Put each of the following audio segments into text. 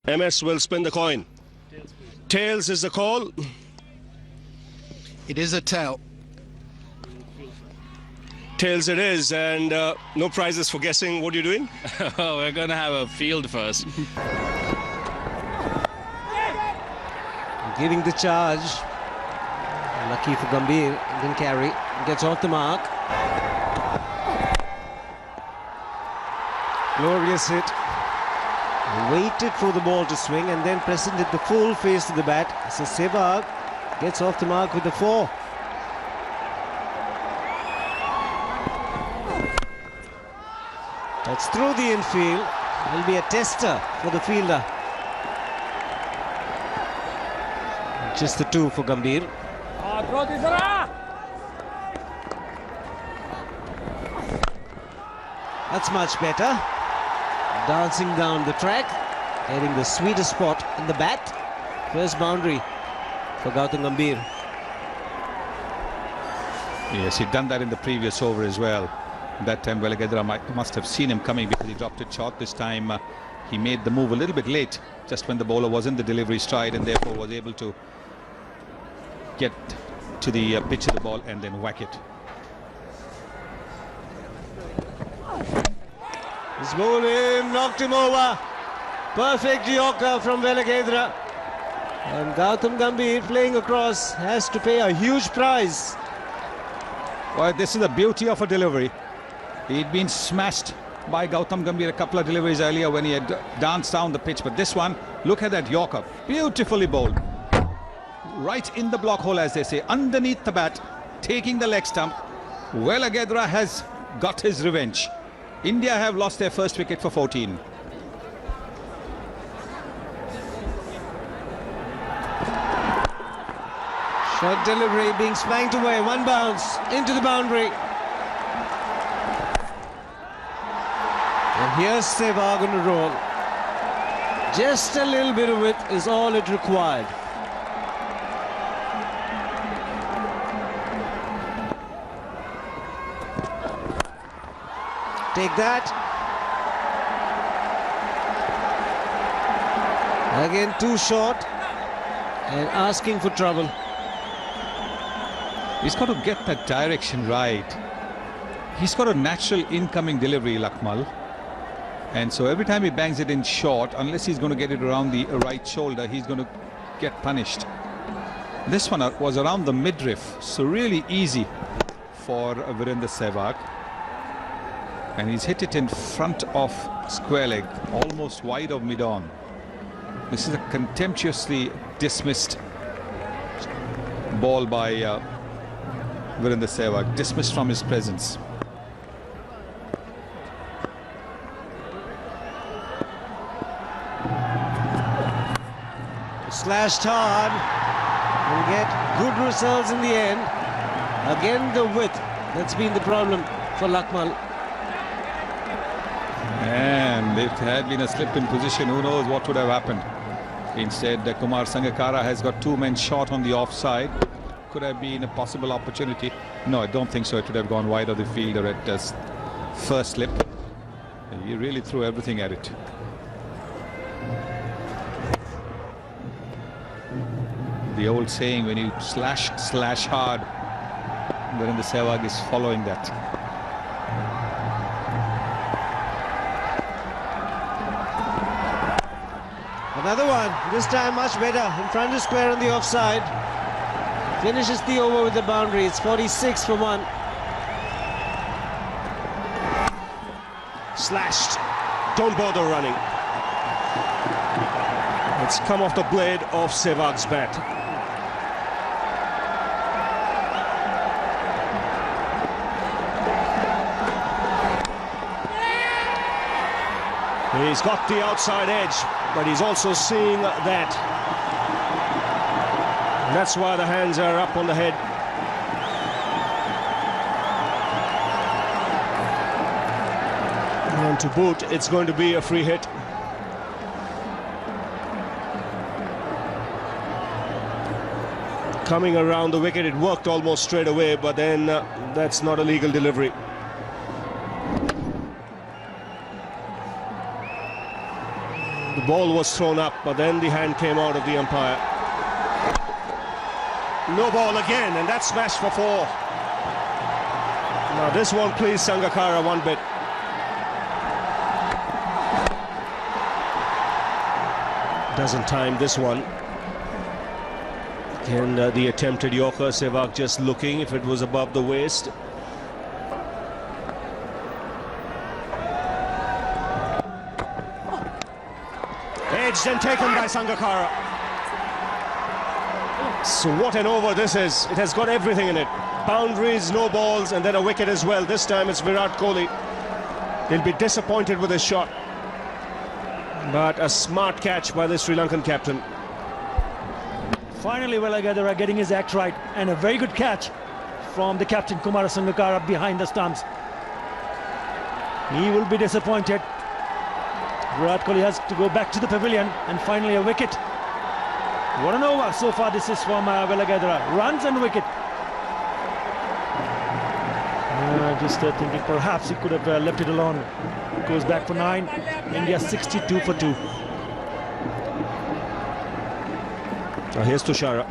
MS will spin the coin. Tails is the call. It is a tail. Tails it is, and no prizes for guessing. What are you doing? We're going to have a field first. Giving the charge. Lucky for Gambhir. Didn't carry. Gets off the mark. Glorious hit. Waited for the ball to swing and then presented the full face to the bat. So Sehwag gets off the mark with the 4. That's through the infield. Will be a tester for the fielder. Just the 2 for Gambhir. That's much better. Dancing down the track, hitting the sweetest spot in the bat. First boundary for Gautam Gambhir. Yes, he'd done that in the previous over as well. That time Velagadra must have seen him coming because he dropped it short. This time he made the move a little bit late, just when the bowler was in the delivery stride, and therefore was able to get to the pitch of the ball and then whack it. He's bowled him, knocked him over. Perfect Yorker from Velagadra. And Gautam Gambhir playing across has to pay a huge prize. Well, this is the beauty of a delivery. He'd been smashed by Gautam Gambhir a couple of deliveries earlier when he had danced down the pitch. But this one, look at that Yorker. Beautifully bowled. Right in the block hole, as they say, underneath the bat, taking the leg stump. Velagadra has got his revenge. India have lost their first wicket for 14. Short delivery being spanked away. 1 bounce into the boundary. And here's Sehwag on the roll. Just a little bit of it is all it required. Take that. Again, too short and asking for trouble. He's got to get that direction right. He's got a natural incoming delivery, Lakmal. And so every time he bangs it in short, unless he's going to get it around the right shoulder, he's going to get punished. This one was around the midriff, so really easy for Virender Sehwag. And he's hit it in front of square leg, almost wide of mid-on. This is a contemptuously dismissed ball by Virender Sehwag, dismissed from his presence. Slashed hard. Will get good results in the end. Again, the width. That's been the problem for Lakmal. And if there had been a slip in position, who knows what would have happened. Instead, Kumar Sangakkara has got 2 men short on the offside. Could have been a possible opportunity. No, I don't think so. It would have gone wide of the fielder at first slip. He really threw everything at it. The old saying, when you slash hard, Virender Sehwag is following that. Another one, this time much better, in front of square on the offside. Finishes the over with the boundary. It's 46 for 1. Slashed. Don't bother running. It's come off the blade of Sehwag's bat. He's got the outside edge, but he's also seeing that. And that's why the hands are up on the head. And to boot, it's going to be a free hit. Coming around the wicket, it worked almost straight away, but then that's not a legal delivery. The ball was thrown up, but then the hand came out of the umpire. No ball again, and that's smashed for 4. Now this won't please Sangakkara one bit. Doesn't time this one. Again, the attempted Yorker, Sehwag just looking if it was above the waist. Edged and taken by Sangakkara. So what an over this is. It has got everything in it. Boundaries, no balls, and then a wicket as well. This time it's Virat Kohli. He'll be disappointed with his shot. But a smart catch by the Sri Lankan captain. Finally, Vellagadara getting his act right, and a very good catch from the captain Kumara Sangakkara behind the stumps. He will be disappointed. Virat Kohli has to go back to the pavilion, and finally a wicket. What an over so far this is from Vellagadara. Runs and wicket. Just thinking perhaps he could have left it alone. Goes back for 9. India 62 for 2. Now here's Tushara.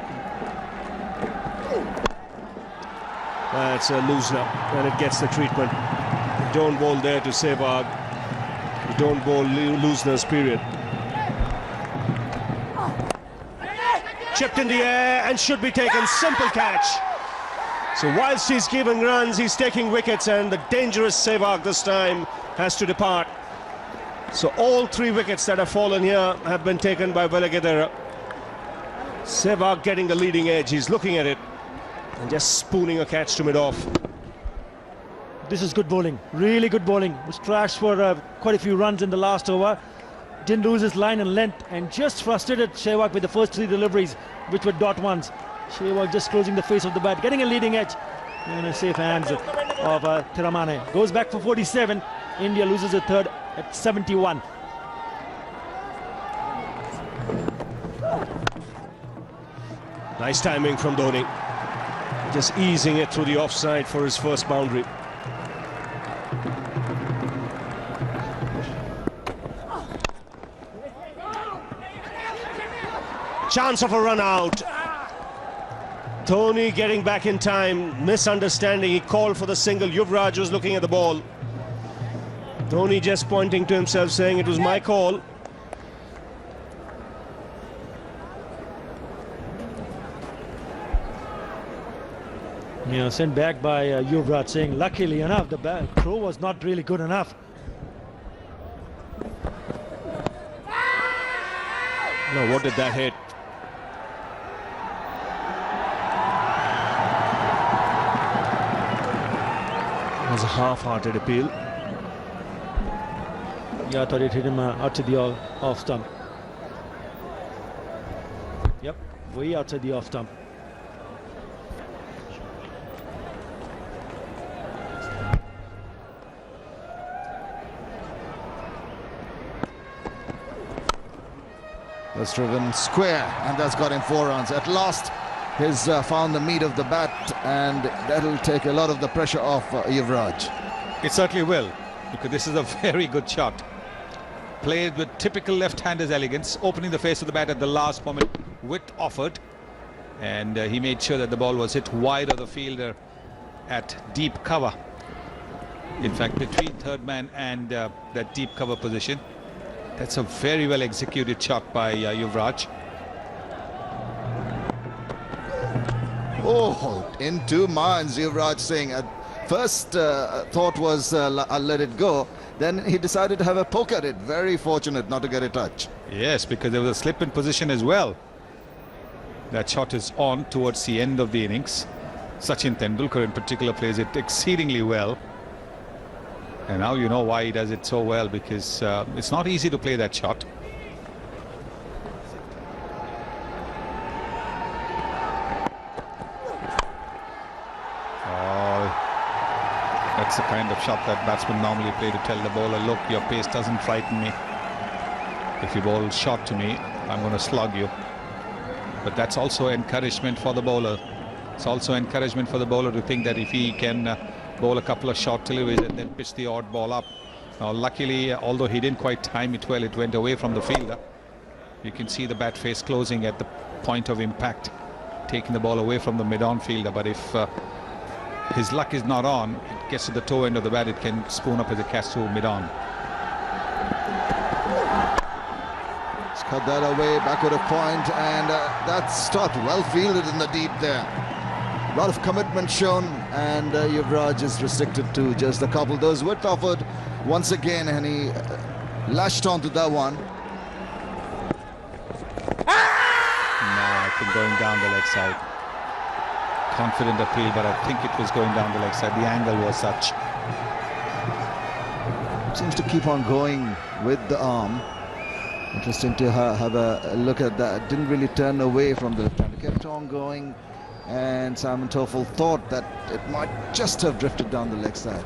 That's a loosener, and it gets the treatment. Don't bowl there to Sehwag. Don't bowl looseners, period. Chipped in the air and should be taken. Simple catch. So whilst he's giving runs, he's taking wickets, and the dangerous Sehwag this time has to depart. So all 3 wickets that have fallen here have been taken by Vellagadara. Sehwag getting the leading edge. He's looking at it and just spooning a catch to mid-off. This is good bowling, really good bowling. Was trashed for quite a few runs in the last over. Didn't lose his line and length, and just frustrated Sehwag with the first 3 deliveries, which were dot ones. Sehwag just closing the face of the bat, getting a leading edge in the safe hands of Thiramane. Goes back for 47. India loses a third at 71. Nice timing from Dhoni. Just easing it through the offside for his first boundary. Chance of a run out. Dhoni getting back in time. Misunderstanding. He called for the single. Yuvraj was looking at the ball. Dhoni just pointing to himself, saying it was my call. Yeah, sent back by Yuvraj, saying luckily enough the throw was not really good enough. Now what did that hit? It was a half-hearted appeal. Yeah, I thought it hit him outside the off stump. Yep, way outside the off stump. That's driven square, and that's got him 4 runs. At last, he's found the meat of the bat, and that'll take a lot of the pressure off Yuvraj. It certainly will, because this is a very good shot. Played with typical left-hander's elegance, opening the face of the bat at the last moment, width offered, and he made sure that the ball was hit wide of the fielder at deep cover. In fact, between third man and that deep cover position. That's a very well executed shot by Yuvraj. Oh, in 2 minds, Yuvraj Singh. At first thought was I'll let it go. Then he decided to have a poke at it. Very fortunate not to get a touch. Yes, because there was a slip in position as well. That shot is on towards the end of the innings. Sachin Tendulkar in particular plays it exceedingly well. And now you know why he does it so well, because it's not easy to play that shot. That's the kind of shot that batsmen normally play to tell the bowler, look, your pace doesn't frighten me. If you bowl short to me, I'm going to slug you. But that's also encouragement for the bowler. It's also encouragement for the bowler to think that if he can bowl a couple of short deliveries and then pitch the odd ball up, Now, luckily, although he didn't quite time it well, it went away from the fielder. You can see the bat face closing at the point of impact, taking the ball away from the mid-on fielder. But if his luck is not on, it gets to the toe end of the bat, it can spoon up as a catch to mid-on. He's cut that away, backward of point, and that start well fielded in the deep there. A lot of commitment shown, and Yuvraj is restricted to just a couple. Those width offered once again, and he lashed onto that one. No, I think going down the leg side. Confident appeal, but I think it was going down the leg side. The angle was such. Seems to keep on going with the arm. Interesting to have a look at that. Didn't really turn away from the left hand. Kept on going, and Simon Toffel thought that it might just have drifted down the leg side.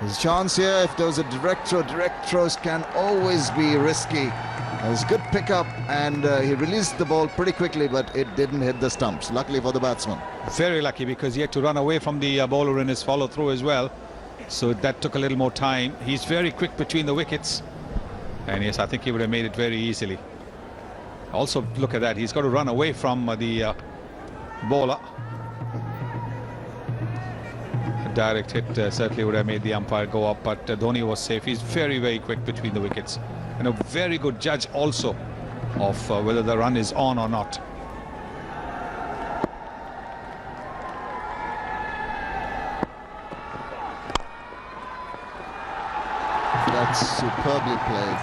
His chance here, if there was a direct throw, direct throws can always be risky. It was a good pickup, and he released the ball pretty quickly, but it didn't hit the stumps, luckily for the batsman. Very lucky, because he had to run away from the bowler in his follow-through as well. So that took a little more time. He's very quick between the wickets. And yes, I think he would have made it very easily. Also, look at that. He's got to run away from the bowler. A direct hit certainly would have made the umpire go up, but Dhoni was safe. He's very, very quick between the wickets. And a very good judge also of whether the run is on or not. That's superbly played.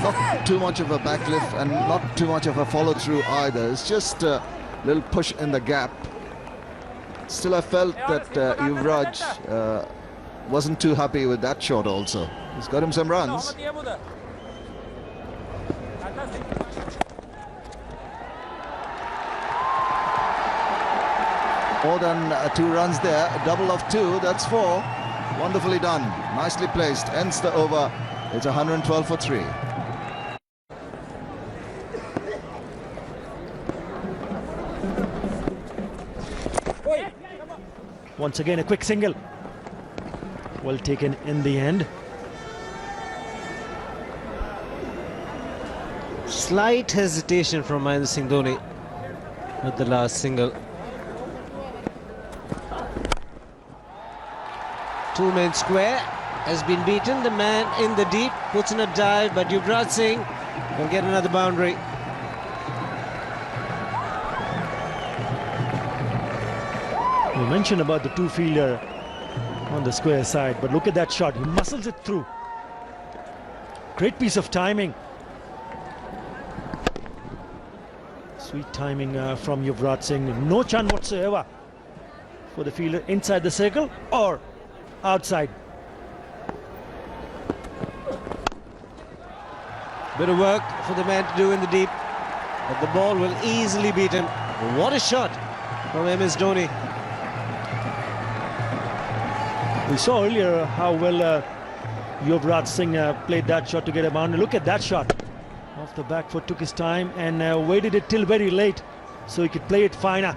Not too much of a backlift and not too much of a follow-through either. It's just a little push in the gap. Still, I felt that Yuvraj wasn't too happy with that shot also. He's got him some runs. More than 2 runs there. A double of 2, that's 4. Wonderfully done, nicely placed. Ends the over. It's 112 for 3. Once again, a quick single. Well taken in the end. Slight hesitation from Mahendra Singh Dhoni with the last single. 2-man square has been beaten. The man in the deep puts in a dive, but Yuvraj Singh will get another boundary. We mentioned about the 2-fielder on the square side, but look at that shot. He muscles it through. Great piece of timing. Sweet timing from Yuvraj Singh. No chance whatsoever for the fielder inside the circle or outside. Bit of work for the man to do in the deep, but the ball will easily beat him. What a shot from MS Dhoni. We saw earlier how well Yuvraj Singh played that shot to get a boundary. Look at that shot. Off the back foot, took his time and waited it till very late so he could play it finer.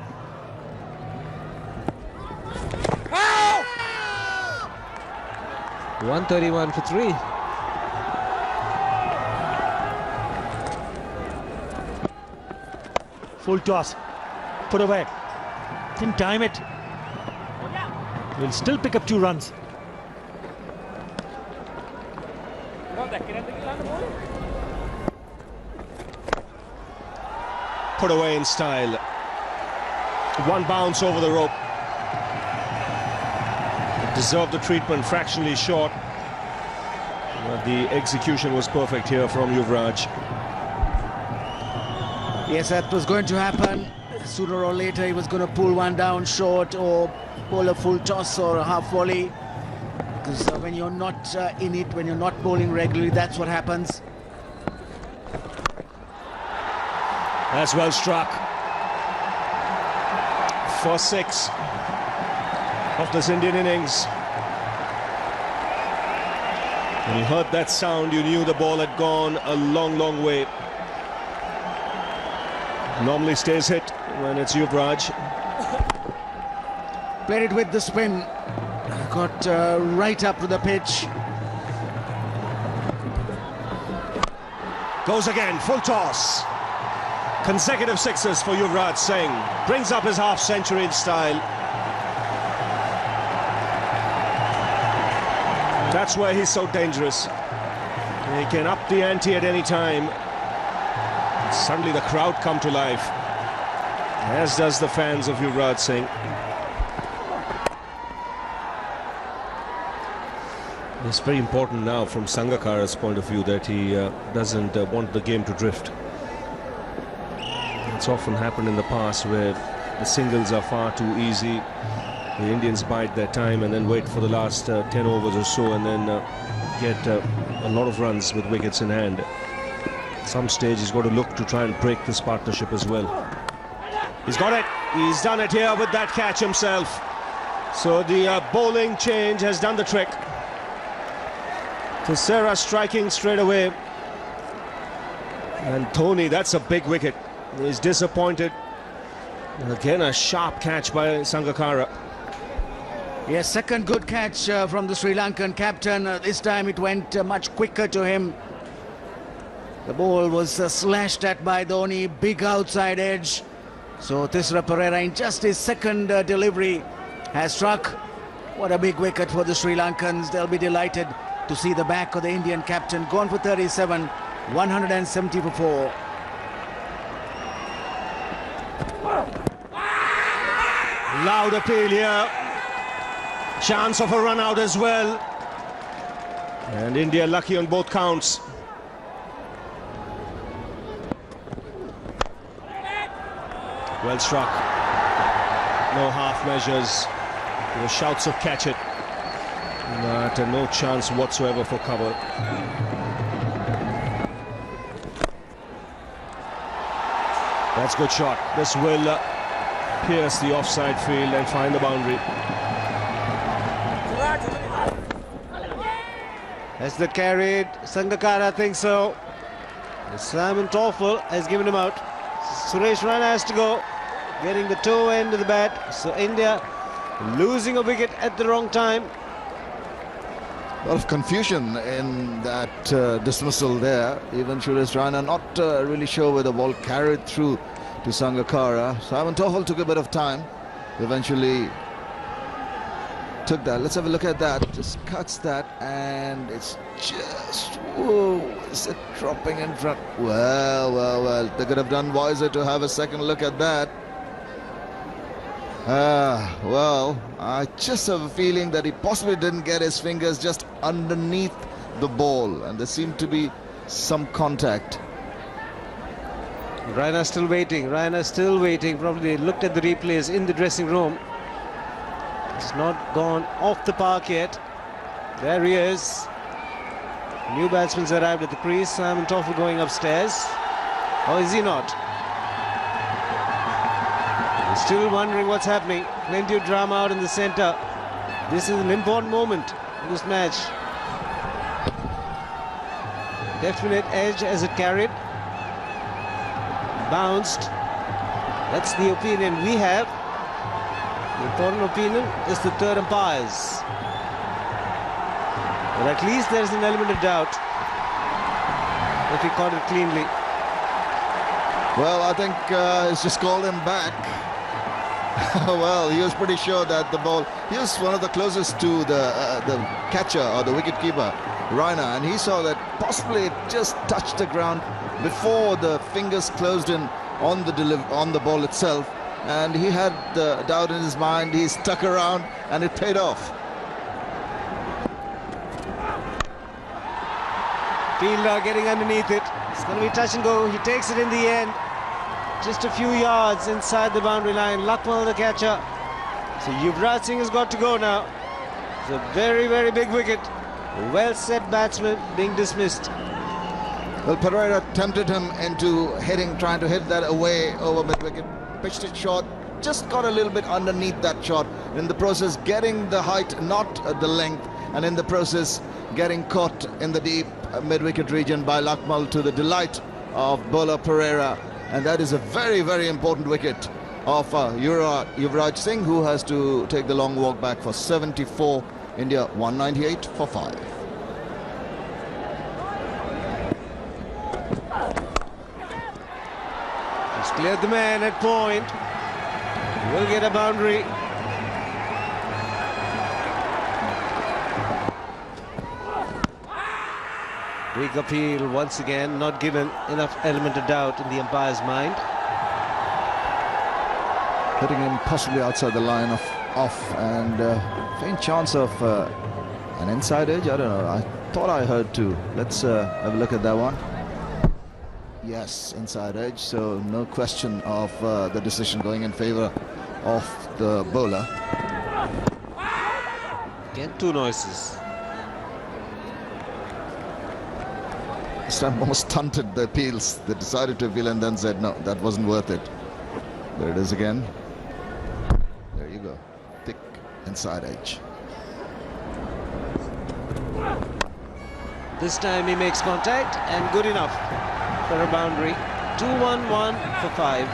131 for 3. Full toss, put away. Didn't time it. Will still pick up 2 runs. Put away in style. 1 bounce over the rope. It deserved the treatment, fractionally short. But the execution was perfect here from Yuvraj. Yes, that was going to happen. Sooner or later he was going to pull one down short or bowl a full toss or a half volley. Because when you're not in it, when you're not bowling regularly, that's what happens. That's well struck. For 6 of this Indian innings. When you heard that sound, you knew the ball had gone a long, long way. Normally stays hit when it's Yuvraj. played it with the spin. Got right up to the pitch. Goes again, full toss. Consecutive sixes for Yuvraj Singh. Brings up his half-century in style. That's where he's so dangerous. He can up the ante at any time. Suddenly the crowd come to life, as does the fans of Yuvraj Singh. It's very important now from Sangakkara's point of view that he doesn't want the game to drift. It's often happened in the past where the singles are far too easy. The Indians bide their time and then wait for the last 10 overs or so, and then get a lot of runs with wickets in hand. At some stage he's got to look to try and break this partnership as well. He's got it. He's done it here with that catch himself. So the bowling change has done the trick. Tissera striking straight away. And Dhoni, that's a big wicket. He's disappointed. And again, a sharp catch by Sangakkara. Yes, second good catch from the Sri Lankan captain. This time it went much quicker to him. The ball was slashed at by Dhoni, big outside edge. So Tissera Perera, in just his second delivery, has struck. What a big wicket for the Sri Lankans. They'll be delighted to see the back of the Indian captain gone for 37, 170 for 4. Loud appeal here. Chance of a run out as well. And India lucky on both counts. Well struck. No half measures. There were shouts of catch it. But no chance whatsoever for cover. That's a good shot. This will pierce the offside field and find the boundary. Has that carried? Sangakkara thinks so. Simon Toffel has given him out. Suresh Raina has to go, getting the toe end of the bat. So India losing a wicket at the wrong time. A lot of confusion in that dismissal there. Even Suresh Raina not really sure where the ball carried through to Sangakkara. Simon Toffel took a bit of time. Eventually took that. Let's have a look at that. Just cuts that, and it's just, whoa, is it dropping in front? Well, they could have done wiser to have a second look at that. Well, I just have a feeling that he possibly didn't get his fingers just underneath the ball, and there seemed to be some contact. Raina still waiting. Probably looked at the replays in the dressing room. It's not gone off the park yet. There he is. New batsman's arrived at the crease. Simon Toffel going upstairs. Or is he not? He's still wondering what's happening. Plenty of drama out in the centre. This is an important moment in this match. Definite edge as it carried. Bounced. That's the opinion we have. The important opinion is the third umpire's. But at least there's an element of doubt if he caught it cleanly. Well, I think he's just called him back. Well, he was pretty sure that the ball, he was one of the closest to the catcher or the wicketkeeper, Raina, and he saw that possibly it just touched the ground before the fingers closed in on the ball itself, and he had the doubt in his mind. He stuck around and it paid off. Fielder getting underneath it. It's going to be touch and go. He takes it in the end. Just a few yards inside the boundary line. Lakmal the catcher. So Yuvraj Singh has got to go now. It's a very, very big wicket. A well-set batsman being dismissed. Well, Perera tempted him into trying to hit that away over mid-wicket. Pitched it short. Just got a little bit underneath that shot. In the process, getting the height, not the length. And in the process, getting caught in the deep mid-wicket region by Lakmal, to the delight of bowler Perera. And that is a very, very important wicket of Yuvraj Singh, who has to take the long walk back for 74. India 198 for 5. He's cleared the man at point. Will get a boundary. Big appeal once again, not given enough element of doubt in the umpire's mind. Hitting him possibly outside the line of off, and faint chance of an inside edge. I don't know. I thought I heard two. Let's have a look at that one. Yes, inside edge. So no question of the decision going in favor of the bowler. Again, two noises. This time more stunted the appeals. They decided to appeal and then said no, that wasn't worth it. There it is again. There you go. Thick inside edge. This time he makes contact and good enough for a boundary. 2-1-1 for 5.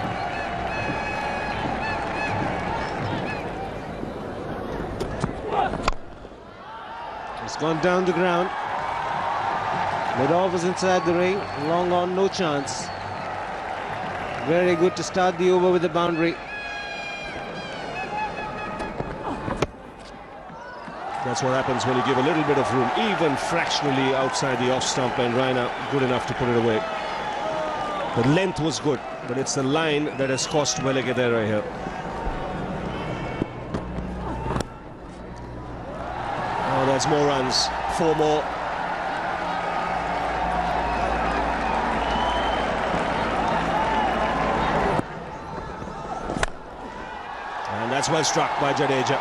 It's gone down the ground. Mid-off was inside the ring. Long on, no chance. Very good to start the over with the boundary. That's what happens when you give a little bit of room, even fractionally outside the off stump, and Raina good enough to put it away. The length was good, but it's the line that has cost Vellagadera here. Oh, that's more runs. 4 more. And that's well struck by Jadeja.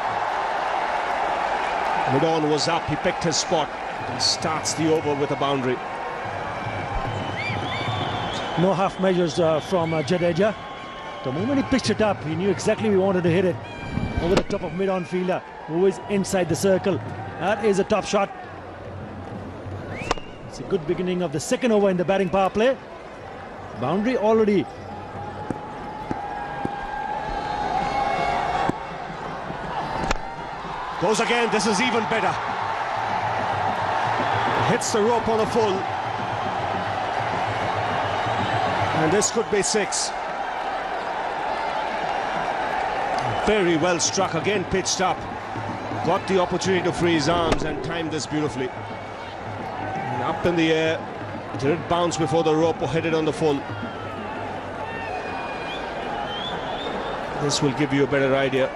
Mid-on was up, he picked his spot and starts the over with a boundary. No half measures from Jadeja. The moment he pitched it up, he knew exactly we wanted to hit it over the top of mid-on fielder, who is inside the circle. That is a top shot. It's a good beginning of the second over in the batting power play. Boundary already. Goes again, this is even better. Hits the rope on a full. And this could be 6. Very well struck, again pitched up. Got the opportunity to free his arms and timed this beautifully. And up in the air. Did it bounce before the rope or hit it on the full? This will give you a better idea.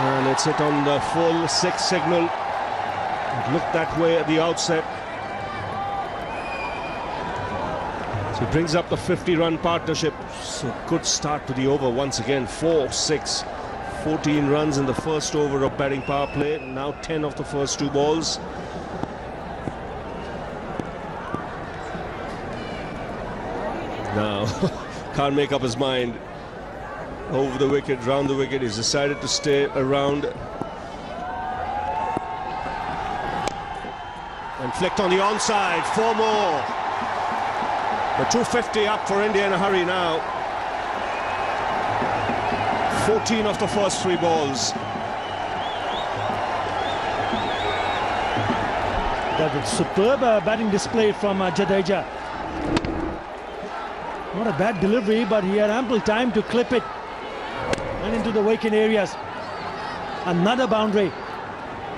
And it's hit on the full 6 signal. It looked that way at the outset. So it brings up the 50-run partnership. So good start to the over once again. 4-6. 14 runs in the first over of batting power play. Now 10 of the first 2 balls. Now, can't make up his mind. Over the wicket, round the wicket, he's decided to stay around. And flicked on the onside, 4 more. The 250 up for India in a hurry now. 14 of the first 3 balls. That was superb batting display from Jadeja. Not a bad delivery, but he had ample time to clip it and into the vacant areas. Another boundary.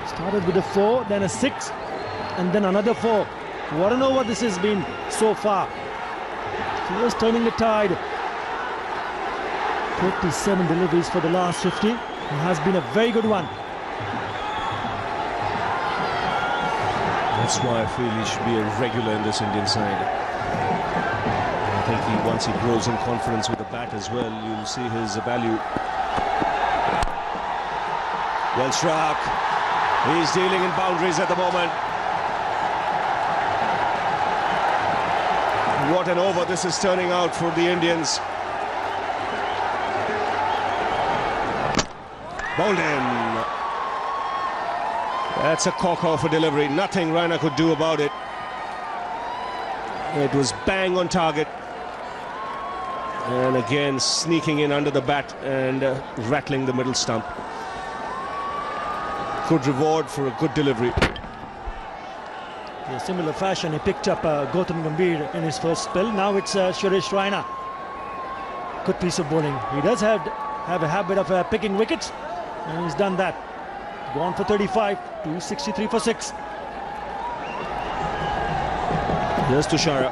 Started with a 4, then a 6, and then another 4. What an over this has been so far. Just turning the tide. 47 deliveries for the last 50. It has been a very good one. That's why I feel he should be a regular in this Indian side. I think once he grows in confidence with the bat as well, you'll see his value. Well struck. He's dealing in boundaries at the moment. What an over this is turning out for the Indians. Bowled in. That's a corker for delivery. Nothing Raina could do about it. It was bang on target. And again sneaking in under the bat and rattling the middle stump. Good reward for a good delivery. In a similar fashion, he picked up Gautam Gambhir in his first spell. Now it's Suresh Raina. Good piece of bowling. He does have a habit of picking wickets, and he's done that. Gone for 35, 263 for 6. Here's Tushara.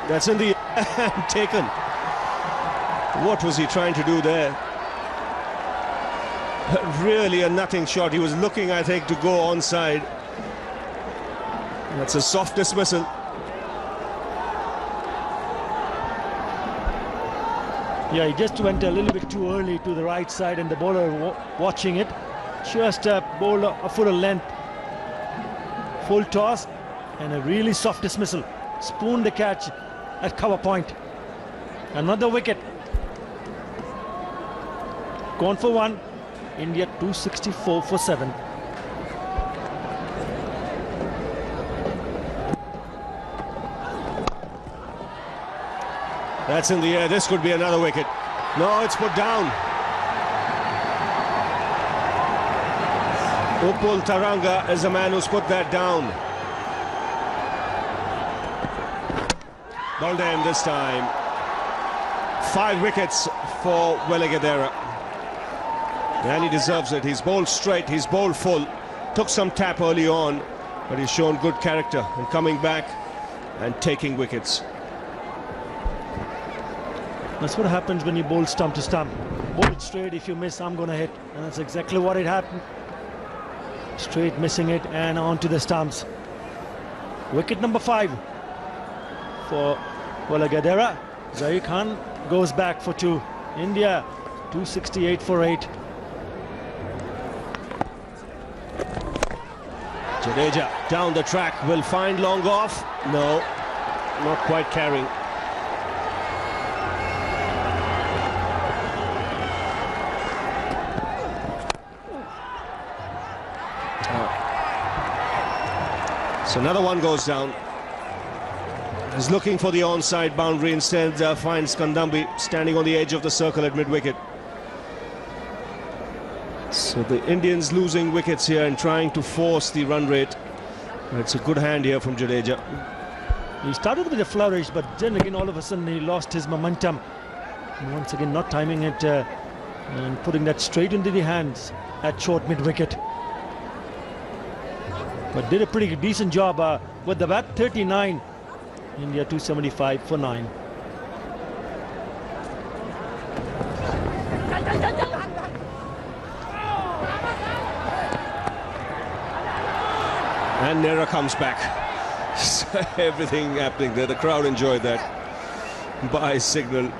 That's in the taken. What was he trying to do there? Really a nothing shot. He was looking, I think, to go onside. That's a soft dismissal. Yeah, he just went a little bit too early to the right side, and the bowler watching it just bowled a full length, full toss, and a really soft dismissal. Spooned the catch at cover point. Another wicket. Gone for 1. India 264 for 7. That's in the air. This could be another wicket. No, it's put down. Upul Taranga is the man who's put that down. Baldem this time. 5 wickets for Welagadera. And he deserves it. He's bowled straight, he's bowled full. Took some tap early on, but he's shown good character in coming back and taking wickets. That's what happens when you bowl stump to stump. Bowl it straight, if you miss, I'm going to hit. And that's exactly what it happened. Straight missing it and onto the stumps. Wicket number 5 for Welagadera. Zahir Khan goes back for 2. India 268 for 8. Jadeja down the track, will find long off. No, not quite carrying. So another one goes down. He's looking for the onside boundary, instead finds Kandambi standing on the edge of the circle at mid-wicket. So the Indians losing wickets here and trying to force the run rate. It's a good hand here from Jadeja. He started with a flourish, but then again all of a sudden he lost his momentum. And once again not timing it and putting that straight into the hands at short mid-wicket. But did a pretty decent job with the bat. 39. India 275 for 9. And Nehra comes back. Everything happening there. The crowd enjoyed that. By signal.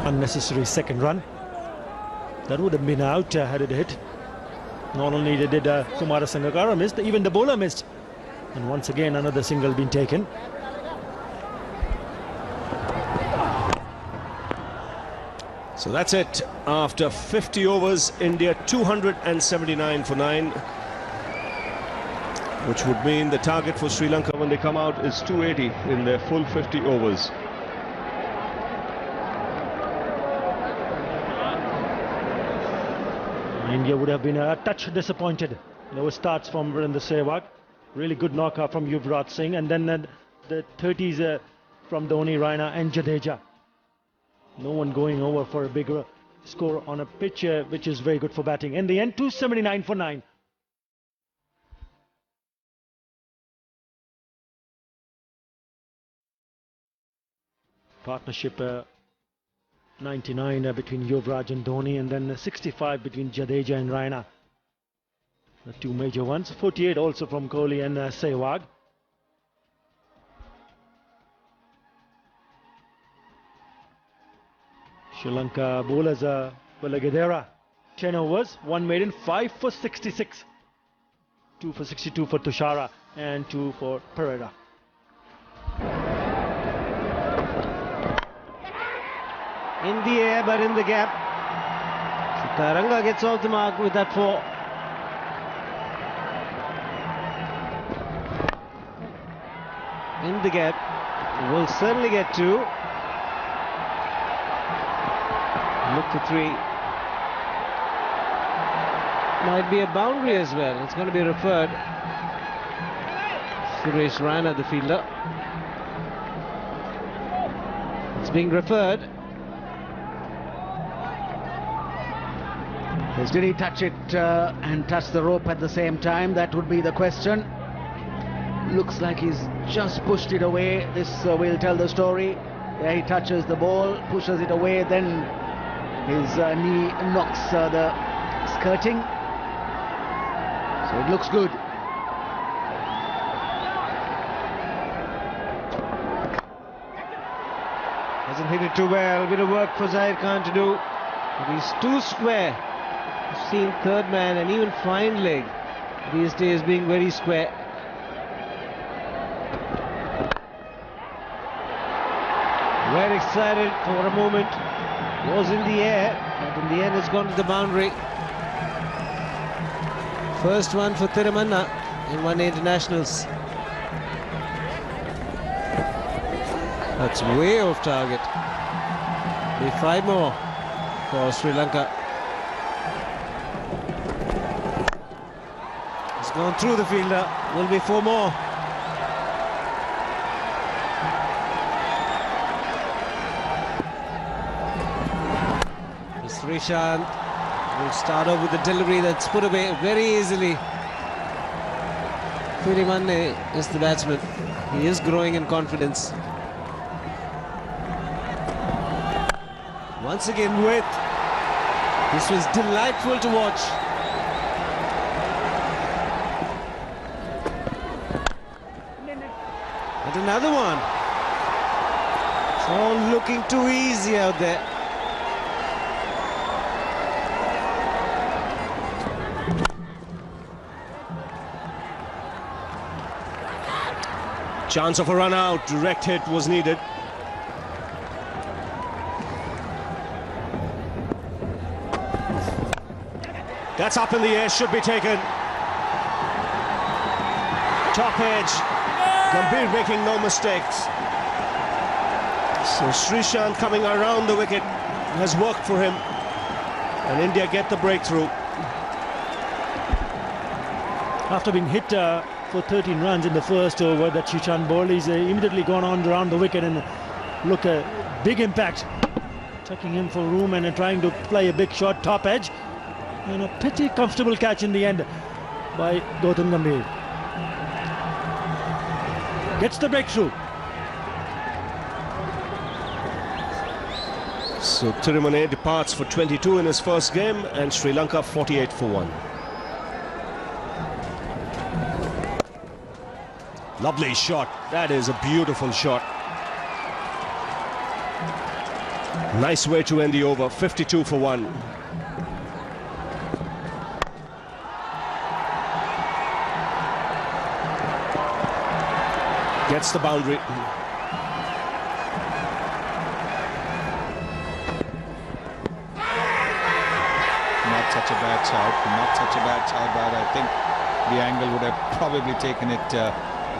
Unnecessary second run. That would have been out had it hit. Not only did Kumara Sangakkara missed, even the bowler missed. And once again another single been taken. So that's it. After 50 overs, India 279 for 9. Which would mean the target for Sri Lanka when they come out is 280 in their full 50 overs. India would have been a touch disappointed. There were starts from Virendra Sehwag. Really good knockout from Yuvraj Singh. And then the 30s from Dhoni, Raina and Jadeja. No one going over for a bigger score on a pitch which is very good for batting. In the end, 279 for 9. Partnership 99 between Yuvraj and Dhoni, and then 65 between Jadeja and Raina. The two major ones. 48 also from Kohli and Sehwag. Sri Lanka bowlers Welagadera 10 overs, 1 maiden, 5 for 66, 2 for 62 for Tushara and 2 for Pereira. In the air, but in the gap. So Taranga gets off the mark with that 4. In the gap. Will certainly get 2. Look for 3. Might be a boundary as well. It's going to be referred. Suresh Raina, the fielder. It's being referred. Did he touch it and touch the rope at the same time? That would be the question. Looks like he's just pushed it away. This will tell the story. Yeah, he touches the ball, pushes it away, then his knee knocks the skirting. So it looks good. Hasn't hit it too well. A bit of work for Zahir Khan to do. But he's too square. I've seen third man and even fine leg these days being very square. Very excited for a moment. Was in the air, but in the end it's gone to the boundary. First one for Thirumanna in one-day internationals. That's way off target. Be 5 more for Sri Lanka. It's gone through the fielder. Will be 4 more. Srishant will start off with the delivery that's put away very easily. Thirumanne is the batsman. He is growing in confidence. Once again width. This was delightful to watch. And another one. It's all looking too easy out there. Chance of a run out, direct hit was needed. That's up in the air, should be taken. Top edge. Gambhir making no mistakes. So Srishant coming around the wicket has worked for him. And India get the breakthrough. After being hit for 13 runs in the first over that Srishant bowled, he's immediately gone on around the wicket and look a big impact, taking him for room and trying to play a big shot top edge, and a pretty comfortable catch in the end by Gautam Gambhir. Gets the breakthrough. So Thirumanne departs for 22 in his first game and Sri Lanka 48 for 1. Lovely shot. That is a beautiful shot. Nice way to end the over. 52 for 1. Gets the boundary. Not such a bad shout. Not such a bad shout, but I think the angle would have probably taken it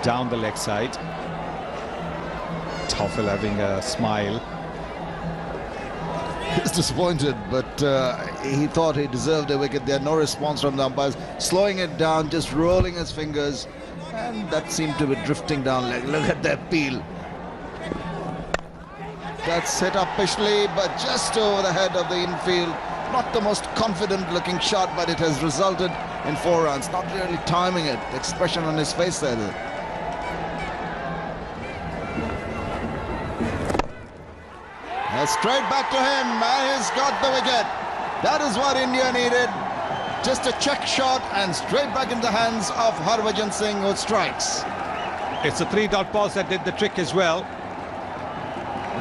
down the leg side. Toffel having a smile. He's disappointed, but he thought he deserved a wicket. There, no response from the umpires. Slowing it down, just rolling his fingers, and that seemed to be drifting down leg. Look at that peel. That's hit up Pishley, but just over the head of the infield. Not the most confident looking shot, but it has resulted in 4 runs. Not really timing it. The expression on his face there. Straight back to him, and he's got the wicket. That is what India needed. Just a check shot and straight back in the hands of Harbhajan Singh, who strikes. It's the 3-dot balls that did the trick as well.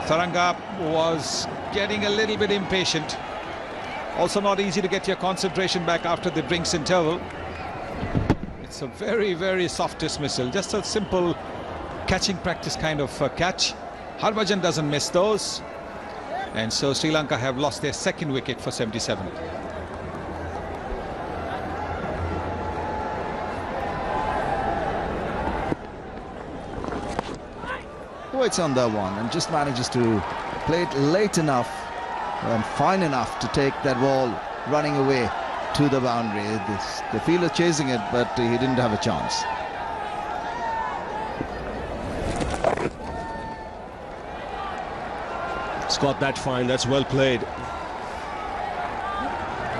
Taranga was getting a little bit impatient. Also not easy to get your concentration back after the drinks interval. It's a very, very soft dismissal. Just a simple catching practice kind of catch. Harbhajan doesn't miss those. And so Sri Lanka have lost their second wicket for 77. Waits on that one and just manages to play it late enough and fine enough to take that ball running away to the boundary. The fielder chasing it, but he didn't have a chance. It's got that fine. That's well played.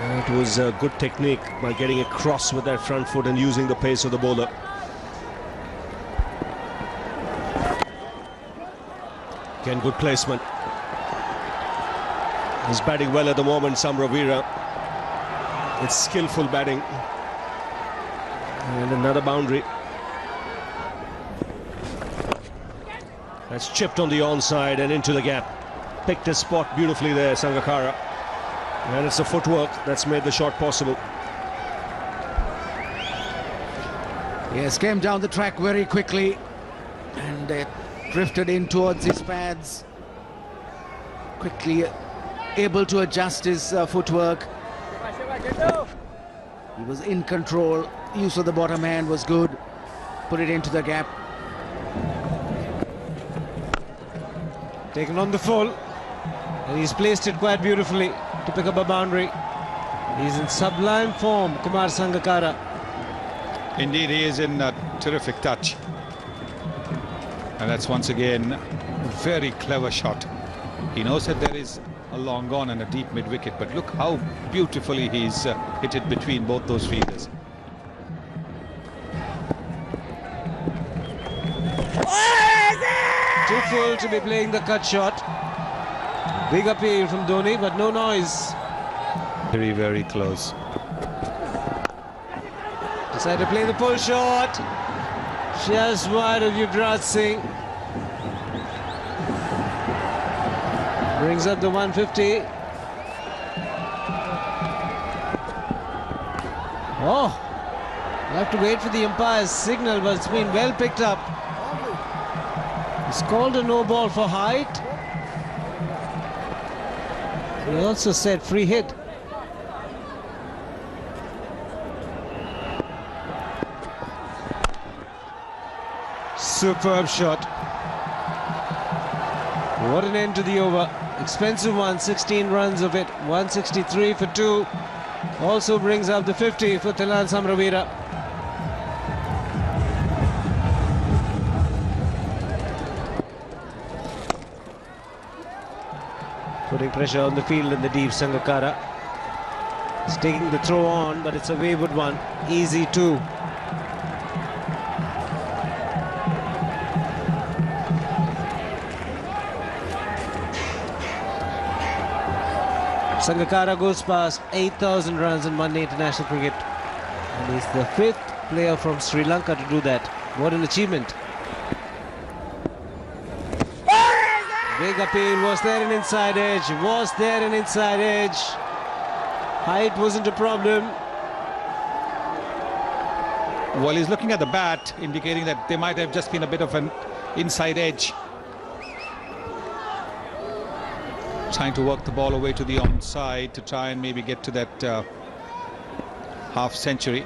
It was a good technique by getting across with that front foot and using the pace of the bowler. Again, good placement. He's batting well at the moment, Samravira. It's skillful batting. And another boundary. That's chipped on the onside and into the gap. Picked his spot beautifully there, Sangakkara. And it's the footwork that's made the shot possible. Yes, came down the track very quickly and drifted in towards his pads. Quickly able to adjust his footwork. He was in control. Use of the bottom hand was good. Put it into the gap. Taken on the full. And he's placed it quite beautifully to pick up a boundary. He's in sublime form, Kumar Sangakkara. Indeed, he is in a terrific touch. And that's once again a very clever shot. He knows that there is a long on and a deep mid-wicket, but look how beautifully he's hit it between both those fielders. Too full to be playing the cut shot. Big appeal from Dhoni, but no noise. Very, very close. Decided to play the pull shot. Just wide of Yuvraj Singh. Brings up the 150. Oh, I have to wait for the umpire's signal, but it's been well picked up. It's called a no ball for height. He also said free hit. Superb shot. What an end to the over. Expensive one, 16 runs of it, 163 for 2. Also brings up the 50 for Thilan Samravira. Putting pressure on the field in the deep, Sangakkara. He's taking the throw on, but it's a wayward one. Easy 2. Sangakkara goes past 8,000 runs in one-day international cricket. And he's the 5th player from Sri Lanka to do that. What an achievement. Big appeal. Was there an inside edge? Was there an inside edge? Height wasn't a problem. Well, he's looking at the bat, indicating that there might have just been a bit of an inside edge. Trying to work the ball away to the onside to try and maybe get to that half century.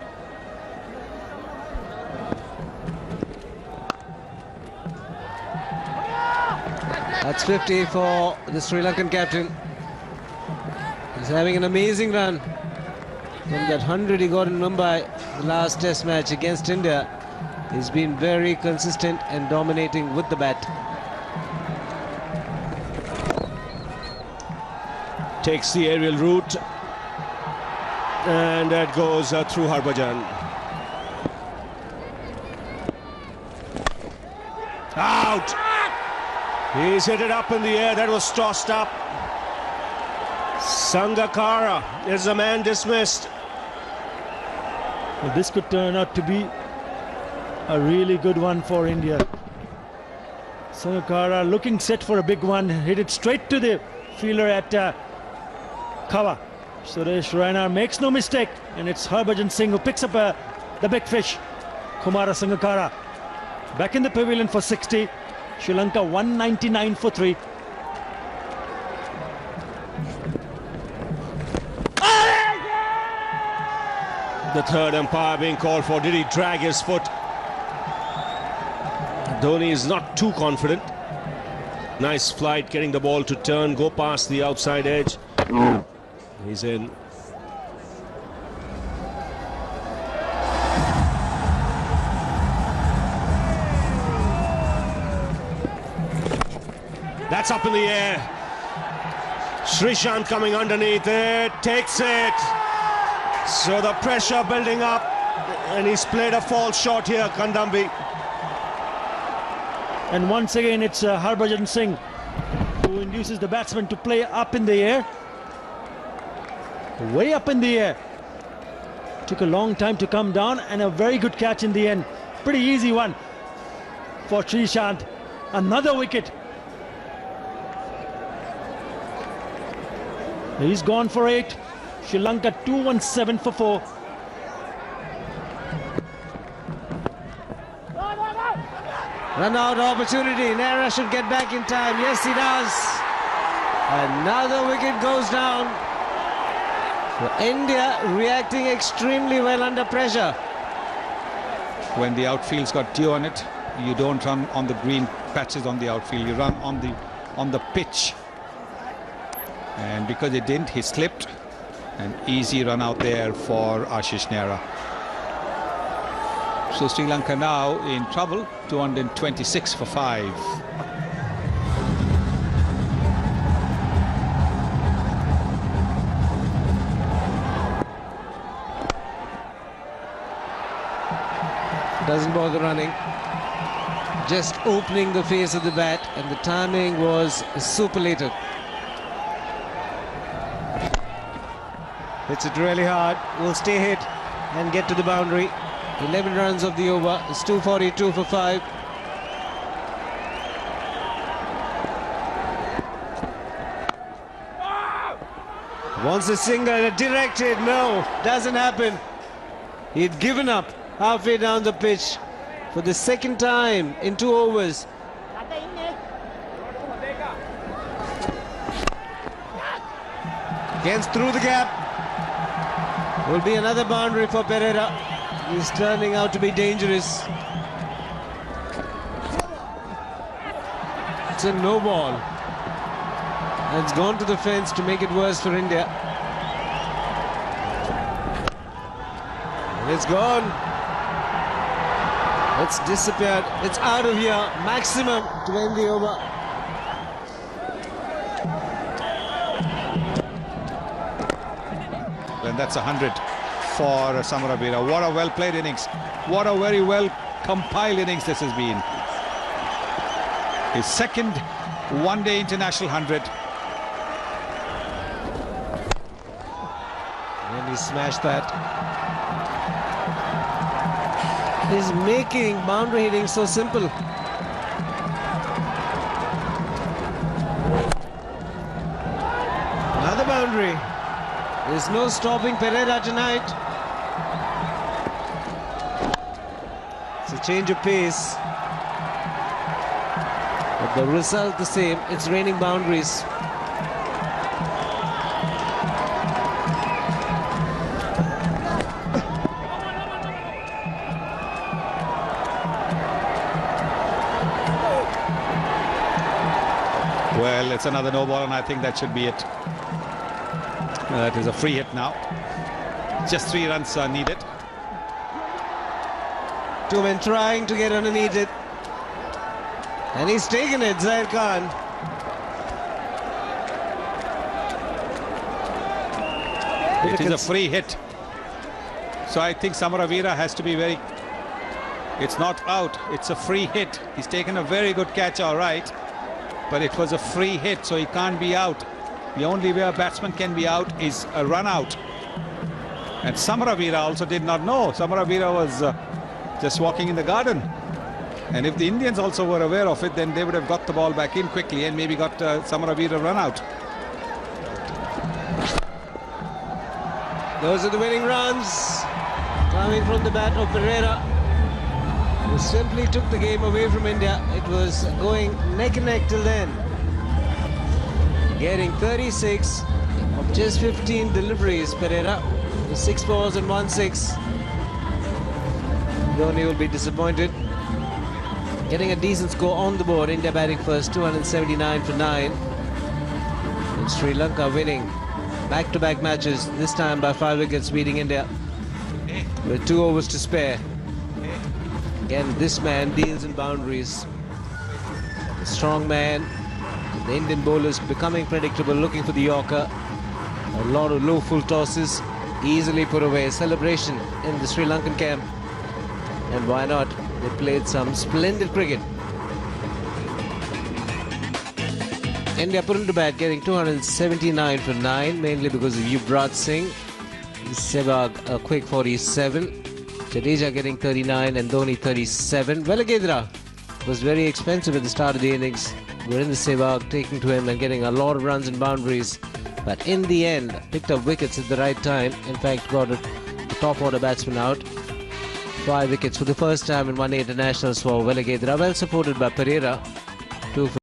That's 50 for the Sri Lankan captain. He's having an amazing run. From that 100 he got in Mumbai, the last test match against India, he's been very consistent and dominating with the bat. Takes the aerial route. And that goes through Harbhajan. Out! He's hit it up in the air. That was tossed up. Sangakkara is the man dismissed. Well, this could turn out to be a really good one for India. Sangakkara looking set for a big one. Hit it straight to the fielder at cover. Suresh Raina makes no mistake, and it's Harbhajan Singh who picks up the big fish. Kumara Sangakkara back in the pavilion for 60. Sri Lanka 199 for 3. The third umpire being called for. Did he drag his foot? Dhoni is not too confident. Nice flight, getting the ball to turn, go past the outside edge. He's in. That's up in the air. Srishant coming underneath it, takes it. So the pressure building up, and he's played a false shot here, Kandambi. And once again, it's Harbhajan Singh who induces the batsman to play up in the air. Way up in the air. Took a long time to come down, and a very good catch in the end. Pretty easy one for Srishant. Another wicket. He's gone for 8. Sri Lanka 217 for 4. Run out opportunity. Nehra should get back in time. Yes, he does. Another wicket goes down. So India reacting extremely well under pressure. When the outfield's got dew on it, you don't run on the green patches on the outfield. You run on the pitch. And because it didn't, he slipped. An easy run out there for Ashish Nehra. So Sri Lanka now in trouble, 226 for 5. Doesn't bother running. Just opening the face of the bat, and the timing was superlative. Hits it really hard, will stay hit and get to the boundary. 11 runs of the over. It's 242 for 5. Wants a single, directed. No, doesn't happen. He'd given up halfway down the pitch for the second time in 2 overs. Gets through the gap. Will be another boundary for Pereira. He's turning out to be dangerous. It's a no ball. And it's gone to the fence to make it worse for India. And it's gone. It's disappeared. It's out of here. Maximum to end the over. And that's 100 for Samaravira. What a well-played innings. What a very well-compiled innings this has been. His second one-day international 100. And he smashed that. He's making boundary hitting so simple. Another boundary. There's no stopping Pereira tonight. It's a change of pace. But the result the same. It's raining boundaries. Well, it's another no ball, and I think that should be it. That is a free hit now. Just 3 runs are needed. 2 men trying to get underneath it. And he's taken it, Zaid Khan. It is a free hit. So I think Samaravira has to be very... It's not out, it's a free hit. He's taken a very good catch, all right. But it was a free hit, so he can't be out. The only way a batsman can be out is a run out. And Samaravira also did not know. Samaravira was just walking in the garden. And if the Indians also were aware of it, then they would have got the ball back in quickly and maybe got Samaravira run out. Those are the winning runs coming from the bat of Pereira, who simply took the game away from India. It was going neck and neck till then. Getting 36 of just 15 deliveries, Pereira. 6 balls and 1-6. Dhoni will be disappointed. Getting a decent score on the board. India batting first, 279 for 9. And Sri Lanka winning back-to-back matches, this time by 5 wickets, beating India with 2 overs to spare. Again, this man deals in boundaries. A strong man. The Indian bowlers becoming predictable, looking for the Yorker. A lot of low full tosses, easily put away. Celebration in the Sri Lankan camp. And why not? They played some splendid cricket. India put into bat, getting 279 for 9, mainly because of Yuvraj Singh. Sehwag a quick 47. Jadeja getting 39 and Dhoni 37. Velagedra was very expensive at the start of the innings. We're in the Sehwag, taking to him and getting a lot of runs and boundaries. But in the end, picked up wickets at the right time. In fact, got a top order batsman out. 5 wickets for the first time in 1 internationals for Velagedra, well supported by Pereira. 2 for